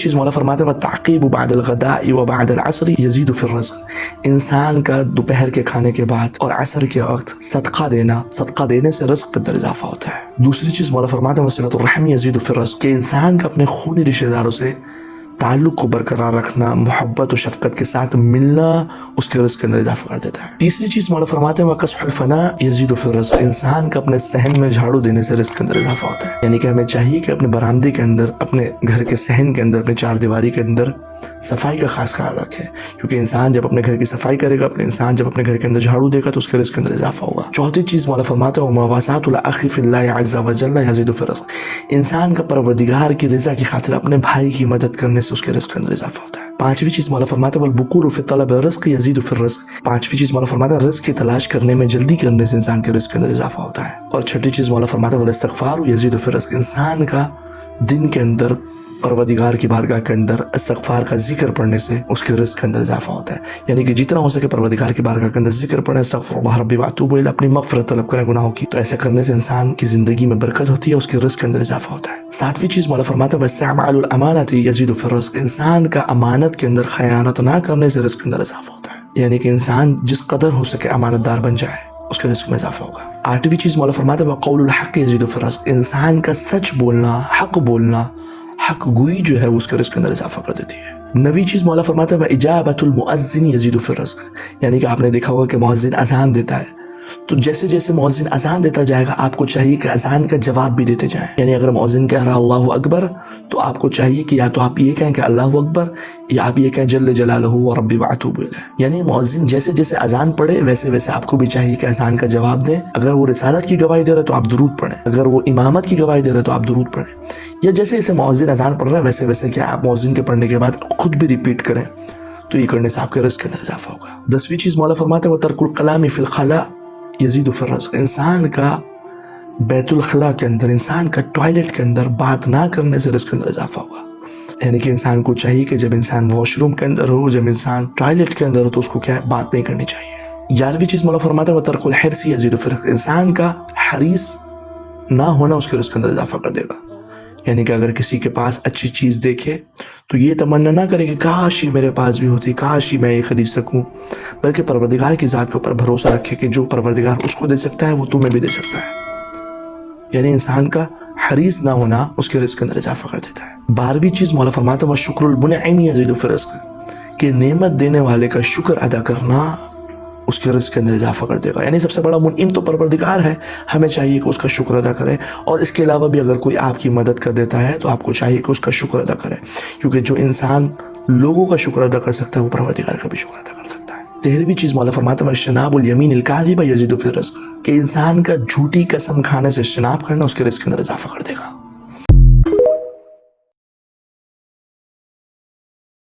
چیز مولا فرماتا ہے وَالتَّعْقِيبُ بَعْدَ الْغَدَاءِ وَبَعْدَ الْعَصْرِ يَزِيدُ فِي الرِّزْقِ، انسان کا دوپہر کے کھانے کے بعد اور عصر کے وقت صدقہ دینے سے رزق کے اندر اضافہ ہوتا ہے۔ دوسری چیز مولا فرماتا ہے وَصِلَةُ الرَّحِمِ يَزِيدُ فِي الرِّزْقِ، کہ انسان کا اپنے خونی رشتہ داروں سے تعلق کو برقرار رکھنا، محبت و شفقت کے ساتھ ملنا اس کے رزق کے اندر اضافہ کر دیتا ہے۔ تیسری چیز مولا فرماتے ہیں وَقَصْحُ الْفَنَاءِ يَزِيدُ فِي الرِّزْقِ، انسان کا اپنے صحن میں جھاڑو دینے سے رزق کے اندر اضافہ ہوتا ہے۔ یعنی کہ ہمیں چاہیے کہ اپنے برآمدے کے اندر، اپنے گھر کے صحن کے اندر، اپنے چار دیواری کے اندر صفائی کا خاص خیال رکھیں، کیونکہ انسان جب اپنے گھر کی صفائی کرے گا، انسان جب اپنے گھر کے اندر جھاڑو دے گا تو اس کے رزق کے اندر اضافہ ہوگا۔ چوتھی چیز مولا فرماتا ہے وَمُوَاسَاةُ الْأَخِ فِي اللَّهِ عَزَّ وَجَلَّ يَزِيدُ فِي الرِّزْقِ، انسان کا پروردگار کی رضا کی خاطر اپنے بھائی کی مدد کرنے سے اس کے رزق کے اندر اضافہ ہوتا ہے۔ پانچویں چیز مولا فرماتا ہے وَالْبُكُورُ فِي طَلَبِ الرِّزْقِ يَزِيدُ فِي الرِّزْقِ، پانچویں چیز مولا فرماتا ہے رزق کی تلاش کرنے میں جلدی کرنے سے انسان کے رزق کے اندر اضافہ ہوتا ہے۔ اور چھٹی چیز مولا فرماتا ہے وَالْاِسْتِغْفَارُ يَزِيدُ فِي الرِّزْقِ، انسان کا دن کے اندر پروردگار کی بارگاہ کے اندر استغفار کا ذکر پڑھنے سے اس کے رزق کے اندر اضافہ ہوتا ہے۔ یعنی کہ جتنا ہو سکے پروردگار کی بارگاہ کے اندر ذکر پڑھیں، استغفر اللہ ربی واتوب الیہ، اپنی مغفرت طلب کریں گناہوں کی، تو ایسا کرنے سے انسان کی زندگی میں برکت ہوتی ہے، اس کے رزق کے اندر اضافہ ہوتا ہے۔ ساتویں چیز مولا فرماتا ہے وَاِسْتِعْمَالُ الْأَمَانَةِ يَزِيدُ فِي الرِّزْقِ، انسان کا امانت کے اندر خیانت نہ کرنے سے رزق کے اندر اضافہ ہوتا ہے۔ یعنی کہ انسان جس قدر ہو سکے امانت دار بن جائے، اس کے رزق میں اضافہ ہوگا۔ آٹھویں چیز مولا فرماتا ہے وَقَوْلُ الْحَقِّ يَزِيدُ فِي الرِّزْقِ، انسان کا سچ بولنا، حق بولنا، حق گوئی جو ہے اس کے رزق کے اندر اضافہ کر دیتی ہے۔ نویں چیز مولا فرماتا ہے وَإِجَابَةُ الْمُؤَذِّنِ يَزِيدُ فِي الرِّزْقِ، یعنی کہ آپ نے دیکھا ہوگا کہ مؤذن اذان دیتا ہے، تو جیسے جیسے مؤذن اذان دیتا جائے گا آپ کو چاہیے کہ اذان کا جواب بھی دیتے جائیں۔ یعنی اگر مؤذن کہہ رہا اللہ اکبر تو آپ کو چاہیے کہ یا تو آپ یہ کہیں کہ اللہ اکبر، یا آپ یہ کہیں جل جلالہ وربی واتوب الیہ۔ یعنی مؤذن جیسے جیسے اذان پڑھے ویسے ویسے آپ کو بھی چاہیے کہ اذان کا جواب دیں۔ اگر وہ رسالت کی گواہی دے رہا ہے تو آپ درود پڑھیں، اگر وہ امامت کی گواہی دے رہا ہے تو آپ درود پڑھیں، یا جیسے جیسے مؤذن اذان پڑھ رہا ہے ویسے ویسے کیا آپ مؤذن کے پڑھنے کے بعد خود بھی ریپیٹ کریں، تو یہ کرنے سے آپ کے رزق کے اندر اضافہ ہوگا۔ دسویں چیز مولا فرماتے ہیں وَتَرْكُ الْكَلَامِ فِي الْخَلَاءِ يَزِيدُ فِي الرِّزْقِ، انسان کا بیت الخلاء کے اندر، انسان کا ٹوائلٹ کے اندر بات نہ کرنے سے رزق کے اندر اضافہ ہوگا۔ یعنی کہ انسان کو چاہیے کہ جب انسان واش روم کے اندر ہو، جب انسان ٹوائلٹ کے اندر ہو تو اس کو کیا ہے بات نہیں کرنی چاہیے۔ 11ویں چیز مولا فرماتا ہے وَتَرْكُ الْحِرْصِ يَزِيدُ فِي الرِّزْقِ، انسان کا حریص نہ ہونا اس کے رزق کے اندر اضافہ کر دے گا۔ یعنی کہ اگر کسی کے پاس اچھی چیز دیکھے تو یہ تمنا نہ کرے کہ کاش یہ میرے پاس بھی ہوتی، کاش ہی میں یہ خرید سکوں، بلکہ پروردگار کی ذات کے اوپر بھروسہ رکھے کہ جو پروردگار اس کو دے سکتا ہے وہ تمہیں بھی دے سکتا ہے۔ یعنی انسان کا حریص نہ ہونا اس کے رزق کے اندر اضافہ کر دیتا ہے۔ 12ویں چیز مولا فرماتا ہے وَالشُّكْرُ الْمُنْعِمِ يَزِيدُ فِي الرِّزْقِ، کہ نعمت دینے والے کا شکر ادا کرنا اس کے رزق کے اندر اضافہ کر دے گا۔ یعنی سب سے بڑا منعم تو پروردگار ہے، ہمیں چاہیے کہ اس کا شکر ادا کریں، اور اس کے علاوہ بھی اگر کوئی آپ کی مدد کر دیتا ہے تو آپ کو چاہیے کہ اس کا شکر ادا کریں، کیونکہ جو انسان لوگوں کا شکر ادا کر سکتا ہے وہ پروردگار کا بھی شکر ادا کر سکتا ہے۔ 13ویں چیز مولا فرماتا ہے وَاجْتِنَابُ الْيَمِينِ الْكَاذِبَ يَزِيدُ فِي الرِّزْقِ، کہ انسان کا جھوٹی قسم کھانے سے اجتناب کرنا اس کے رزق کے اندر اضافہ کر دے گا۔